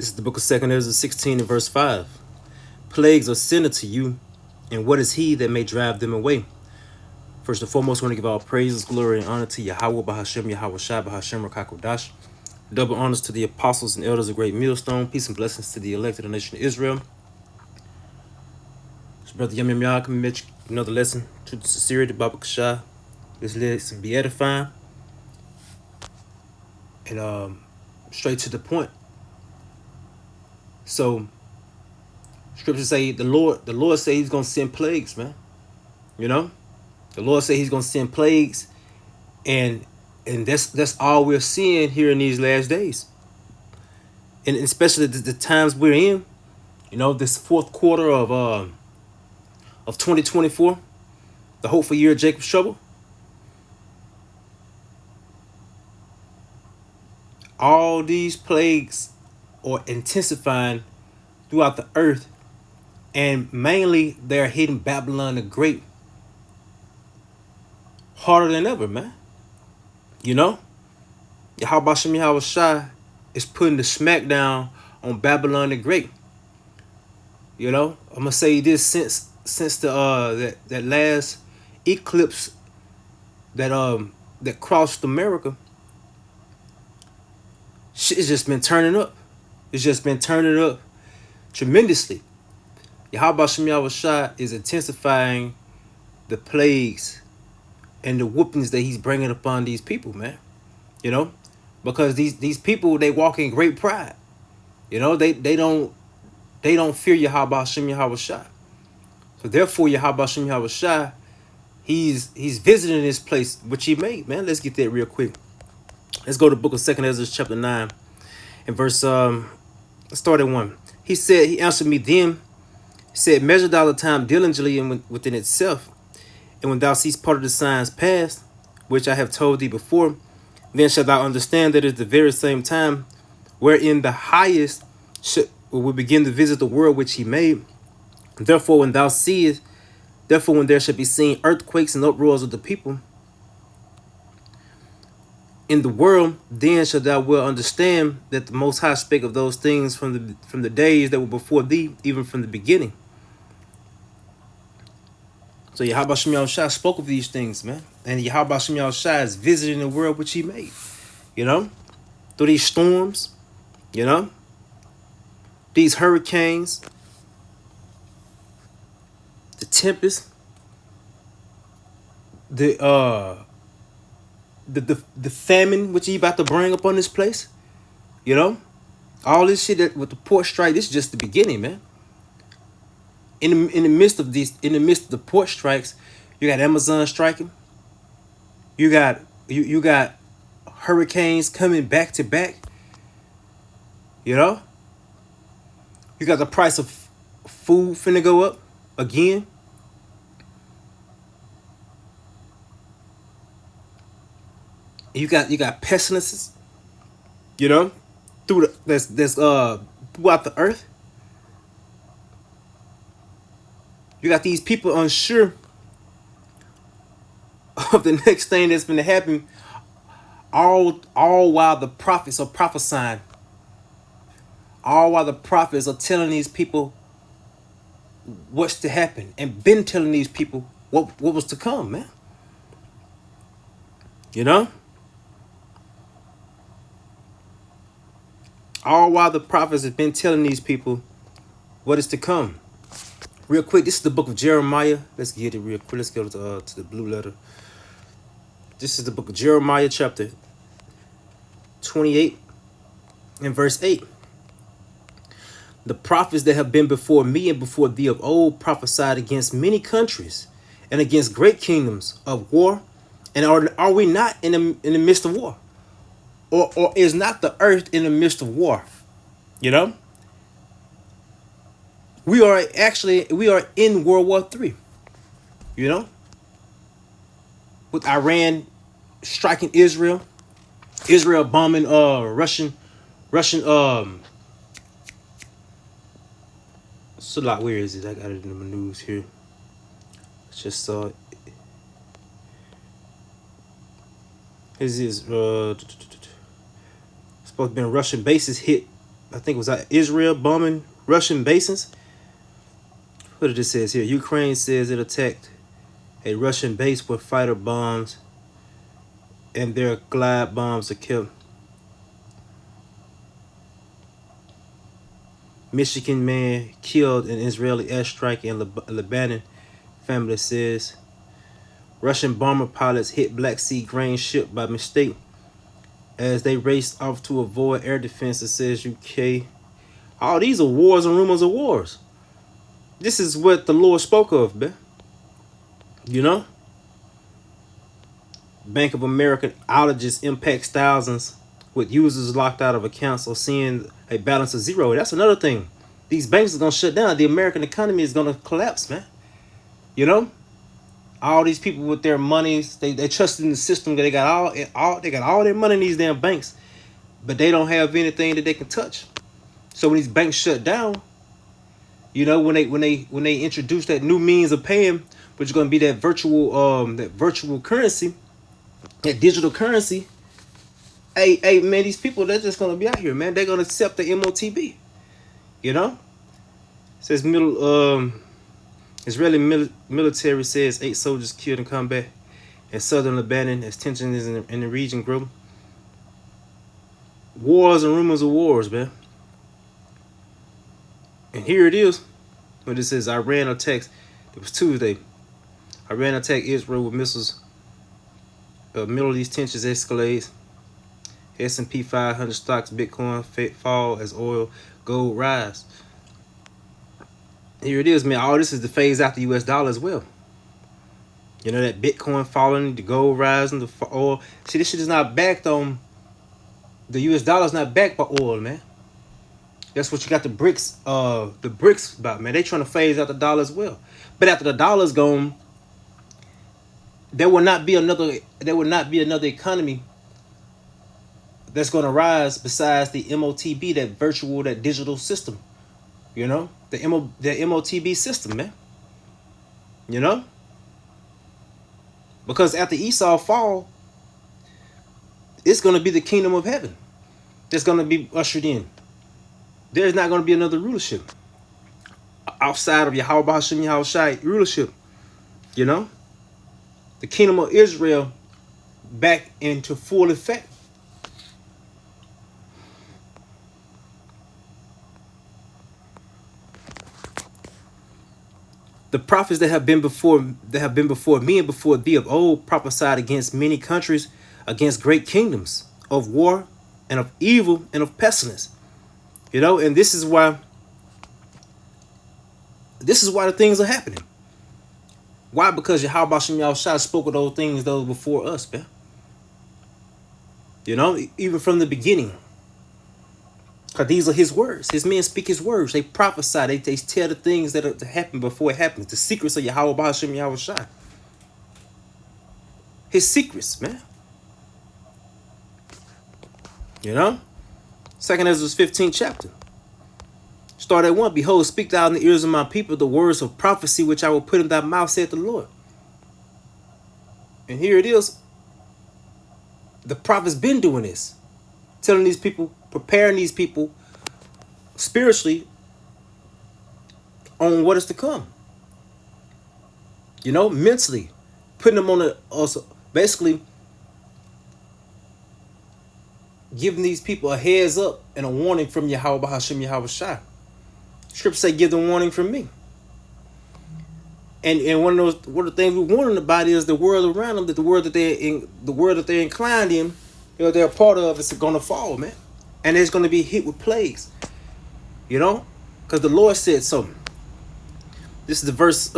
This is the book of 2nd Ezra 16 and verse 5. Plagues are sent unto you, and what is he that may drive them away? First and foremost, I want to give all praises, glory, and honor to Yahweh, Bahashem, Yahweh Shai, Bahashem, Rakakodash. Double honors to the apostles and elders of Great Millstone. Peace and blessings to the elect of the nation of Israel. It's Brother Yam Yah, come and another lesson. Truth and sincerity, Baba Kashah. This lesson be edifying. And straight to the point. So, scriptures say the Lord say he's gonna send plagues, man. You know? The Lord say he's gonna send plagues, and that's all we're seeing here in these last days. And especially the times we're in, you know, this fourth quarter of 2024, the hopeful year of Jacob's trouble. All these plagues are intensifying throughout the earth, and mainly they're hitting Babylon the Great harder than ever, man. You know? Yahweh Shem Yahweh Shai is putting the smackdown on Babylon the Great. You know? I'm gonna say this since the that last eclipse that crossed America, shit has just been turning up. It's just been turning up tremendously. Yahweh Shem Yahweh Shai is intensifying the plagues and the whoopings that he's bringing upon these people, man. You know, because these people, they walk in great pride. You know, they don't fear Yahweh Hashem Yahweh Shai. So therefore, Yahweh Hashem Yahweh Shai, he's visiting this place which he made, man. Let's get that real quick. Let's go to the book of 2nd Ezra chapter 9 and verse let's start at 1. He said, he answered me then, said, measure thou the time diligently and within itself, and when thou seest part of the signs past, which I have told thee before, then shalt thou understand that it is the very same time wherein the highest will begin to visit the world which he made. Therefore, when thou seest, when there shall be seen earthquakes and uproars of the people in the world, then shalt thou well understand that the Most High spake of those things from the days that were before thee, even from the beginning. So Yahweh Shem Yahweh Shai spoke of these things, man. And Yahweh Shem Yahweh Shai is visiting the world which he made. You know? Through these storms, you know? These hurricanes, the tempest, the famine which he about to bring upon this place. You know? All this shit that with the port strike, this is just the beginning, man. In the midst of the port strikes, you got Amazon striking. You got hurricanes coming back to back. You know? You got the price of food finna go up again. You got pestilences, you know, throughout the earth. You got these people unsure of the next thing that's going to happen, all while the prophets are prophesying. All while the prophets are telling these people what's to happen, and been telling these people what was to come, man. You know? All while the prophets have been telling these people what is to come. Real quick, this is the book of Jeremiah. Let's get it real quick. Let's go to the blue letter. This is the book of Jeremiah, chapter 28 and verse 8. The prophets that have been before me and before thee of old prophesied against many countries and against great kingdoms of war. And are we not in the midst of war? Or is not the earth in the midst of war? You know? We are in World War III, you know, with Iran striking Israel bombing Russian so like, where is it? I got it in the news here. Just saw it. This is supposed to be Russian bases hit I think it was Israel bombing Russian bases. What did it says here? Ukraine says it attacked a Russian base with fighter bombs and their glide bombs are killed. Michigan man killed in Israeli airstrike in Lebanon. Family says Russian bomber pilots hit Black Sea grain ship by mistake as they raced off to avoid air defenses, says UK. All these are wars and rumors of wars. This is what the Lord spoke of, man. You know? Bank of America outages impacts thousands with users locked out of accounts or seeing a balance of zero. That's another thing. These banks are going to shut down. The American economy is going to collapse, man. You know? All these people with their monies, they trust in the system. They got all their money in these damn banks, but they don't have anything that they can touch. So when these banks shut down, you know, when they introduce that new means of paying, which is going to be that virtual currency, that digital currency. Hey, man, these people, they're just going to be out here, man. They're going to accept the MOTB. You know? It says Israeli military says 8 soldiers killed in combat in southern Lebanon as tensions in the region grow. Wars and rumors of wars, man. And here it is. When it says Iran attacks, it was Tuesday. Iran attacked Israel with missiles. Middle East tensions escalates. S&P 500 stocks, Bitcoin fall as oil, gold rise. Here it is, man. All this is to phase out the U.S. dollar as well. You know, that Bitcoin falling, the gold rising, the oil. See, this shit is not backed on. The U.S. dollar is not backed by oil, man. That's what you got the BRICS about, man. They trying to phase out the dollar as well. But after the dollar's gone, there will not be another economy that's going to rise besides the MOTB, that digital system. You know, the MOTB system, man. You know, because after Esau fall, it's going to be the kingdom of heaven that's going to be ushered in. There's not going to be another rulership outside of Yahweh Hashem Yahweh Shai rulership. You know, the kingdom of Israel back into full effect. The prophets that have been before me and before thee of old prophesied against many countries, against great kingdoms, of war and of evil and of pestilence. You know, and this is why the things are happening. Why? Because Yahweh Hashem Yahushua spoke of those things before us, man. You know, even from the beginning. Because these are his words. His men speak his words. They prophesy. They tell the things that are to happen before it happens. The secrets of Yahweh Hashem Yahushua. His secrets, man. You know? 2nd Ezra 15th chapter. Start at 1. Behold, speak thou in the ears of my people the words of prophecy which I will put in thy mouth, saith the Lord. And here it is. The prophet's been doing this. Telling these people, preparing these people spiritually on what is to come. You know, mentally. Putting them on also basically giving these people a heads up and a warning from Yahweh Hashem Yahweh Shai. Scripture say, give them warning from me. And one of the things we're warning about is the world around them, that the world that they're inclined in, you know, they're a part of, is going to fall, man. And it's going to be hit with plagues. You know? Because the Lord said so. This is the verse,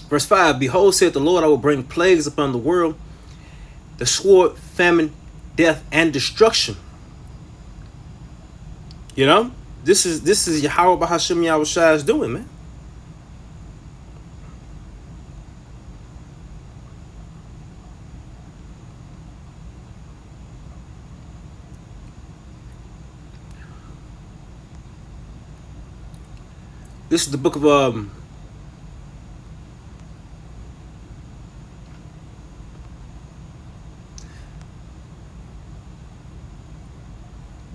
verse 5. Behold, said the Lord, I will bring plagues upon the world, the sword, famine, death, and destruction. You know? This is Yahweh Hashem Yahweh Shai is doing, man. This is the book of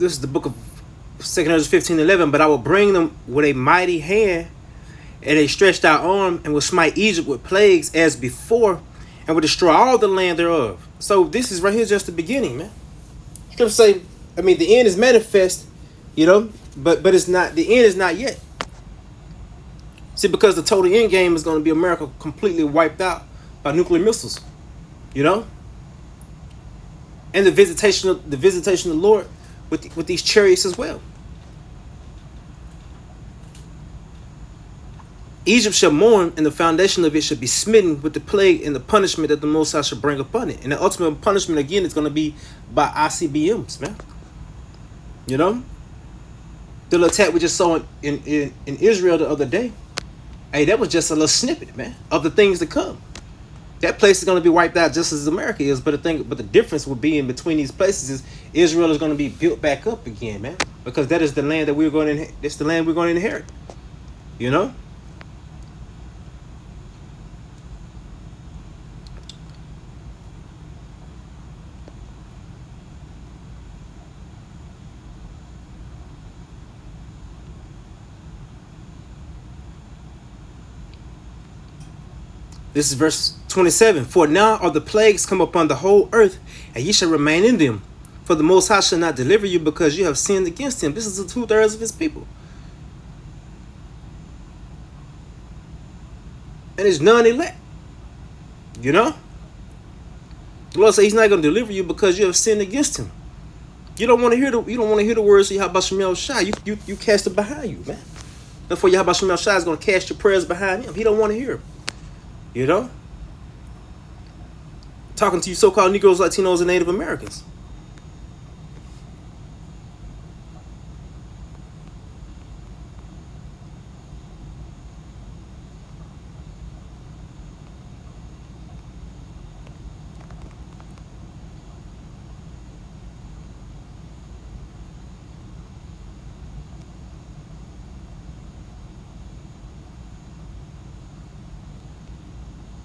this is the book of 2 15:11. But I will bring them with a mighty hand and a stretched out arm, and will smite Egypt with plagues as before, and will destroy all the land thereof. So this is right here just the beginning, man. You can say, I mean, the end is manifest, you know, but it's not. The end is not yet. See, because the total end game is going to be America completely wiped out by nuclear missiles, you know, and the visitation of the Lord with these chariots as well. Egypt shall mourn, and the foundation of it shall be smitten with the plague and the punishment that the Most High shall bring upon it. And the ultimate punishment again is going to be by ICBMs, man. You know, the little attack we just saw in Israel the other day. Hey, that was just a little snippet, man, of the things to come. That place is going to be wiped out just as America is, but the difference would be in between these places is Israel is going to be built back up again, man, because that is the land that we're going to inherit. It's the land we're going to inherit. You know. This is verse 27. For now are the plagues come upon the whole earth, and ye shall remain in them. For the Most High shall not deliver you, because you have sinned against him. This is the 2/3 of his people. And it's none elect. You know? The Lord says he's not going to deliver you because you have sinned against him. You don't want to hear the words of Yahweh Shemel Shai. You cast it behind you, man. Therefore, Yahweh Shemel Shai is going to cast your prayers behind him. He don't want to hear them. You know? Talking to you so-called Negroes, Latinos, and Native Americans.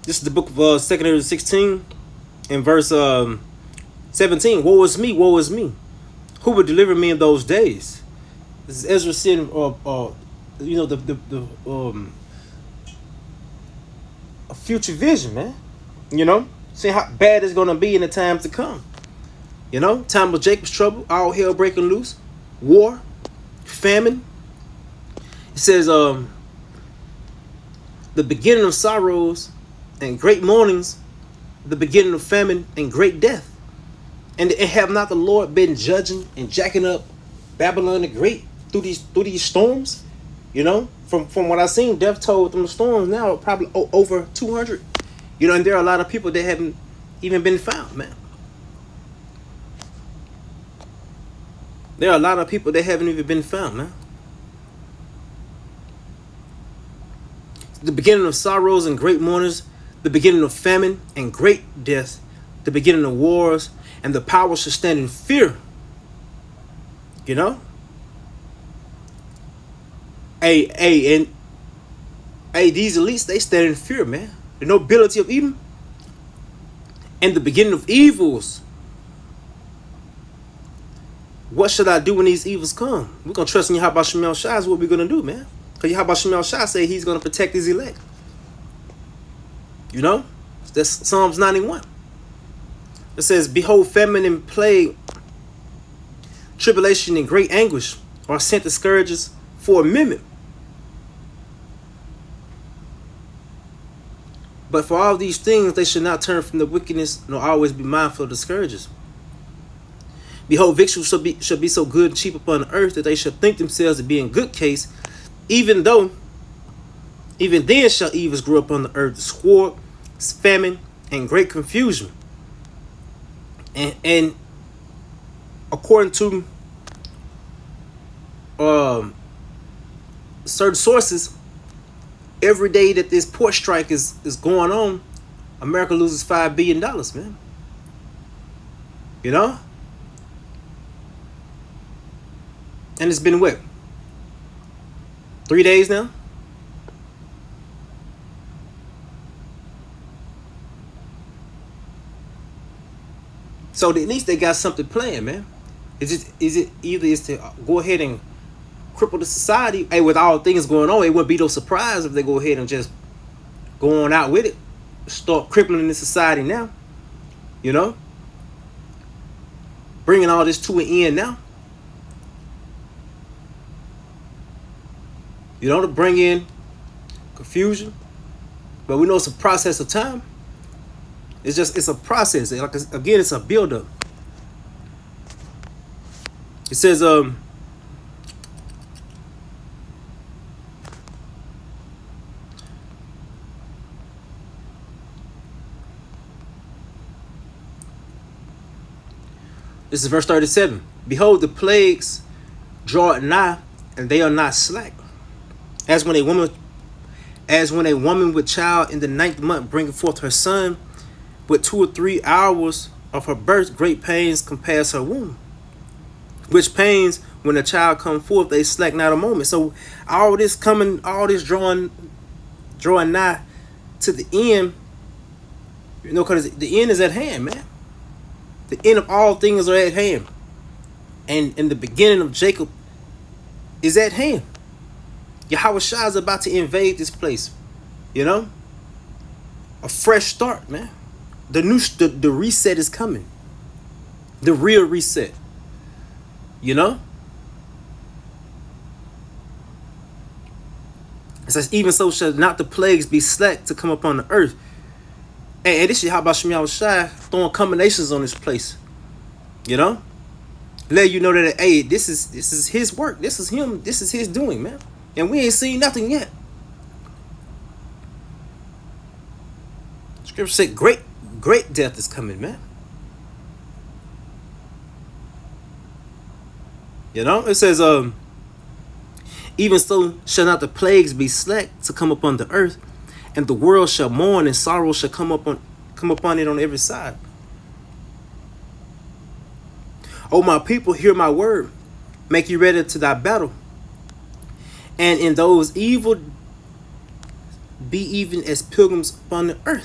This is the book of 2 Kings 16 in verse 17. Woe is me, woe is me. Who would deliver me in those days? This is Ezra seeing, you know, a future vision, man. You know, seeing how bad it's going to be in the times to come. You know, time of Jacob's trouble, all hell breaking loose, war, famine. It says, the beginning of sorrows and great mournings, the beginning of famine and great death. And have not the Lord been judging and jacking up Babylon the Great through these storms? You know, from what I've seen, death toll from the storms now are probably over 200. You know, and there are a lot of people that haven't even been found, man. There are a lot of people that haven't even been found, man. The beginning of sorrows and great mourners, the beginning of famine and great death, the beginning of wars, and the power shall stand in fear. You know? These elites, they stand in fear, man. The nobility of Edom and the beginning of evils. What should I do when these evils come? We're going to trust in Yahweh Shemel Shai is what we're going to do, man. Because Yahweh Shemel Shai say he's going to protect his elect. You know? That's Psalms 91. It says, behold, famine and plague, tribulation and great anguish are sent to scourges for a minute. But for all these things, they should not turn from the wickedness, nor always be mindful of the scourges. Behold, victuals shall be so good and cheap upon the earth that they shall think themselves to be in good case, even then shall evils grow upon the earth, sword, famine, and great confusion. And according to certain sources, every day that this port strike is going on, America loses $5 billion, man. You know? And it's been what? 3 days now? So at least they got something planned, man. Is it either is to go ahead and cripple the society? Hey, with all things going on, it wouldn't be no surprise if they go ahead and just go on out with it, start crippling the society now. You know, bringing all this to an end now. You know, to bring in confusion, but we know it's a process of time. It's a process. Like again, it's a buildup. It says this is verse 37. Behold, the plagues draw nigh, and they are not slack. As when a woman with child in the 9th month bringeth forth her son, with 2 or 3 hours of her birth, great pains compass her womb. Which pains, when the child come forth, they slack not a moment. So all this drawing nigh to the end, you know, because the end is at hand, man. The end of all things are at hand. And in the beginning of Jacob is at hand. Yahweh Shai is about to invade this place. You know? A fresh start, man. The reset is coming. The real reset. You know? It says, even so shall not the plagues be slack to come upon the earth. And this is how about Shemiah Shai throwing combinations on this place. You know? Let you know that, hey, this is his work. This is him. This is his doing, man. And we ain't seen nothing yet. Scripture said great death is coming, man. You know, it says, even so shall not the plagues be slack to come upon the earth, and the world shall mourn, and sorrow shall come upon it on every side. O my people, hear my word, make you ready to thy battle. And in those evil be even as pilgrims upon the earth.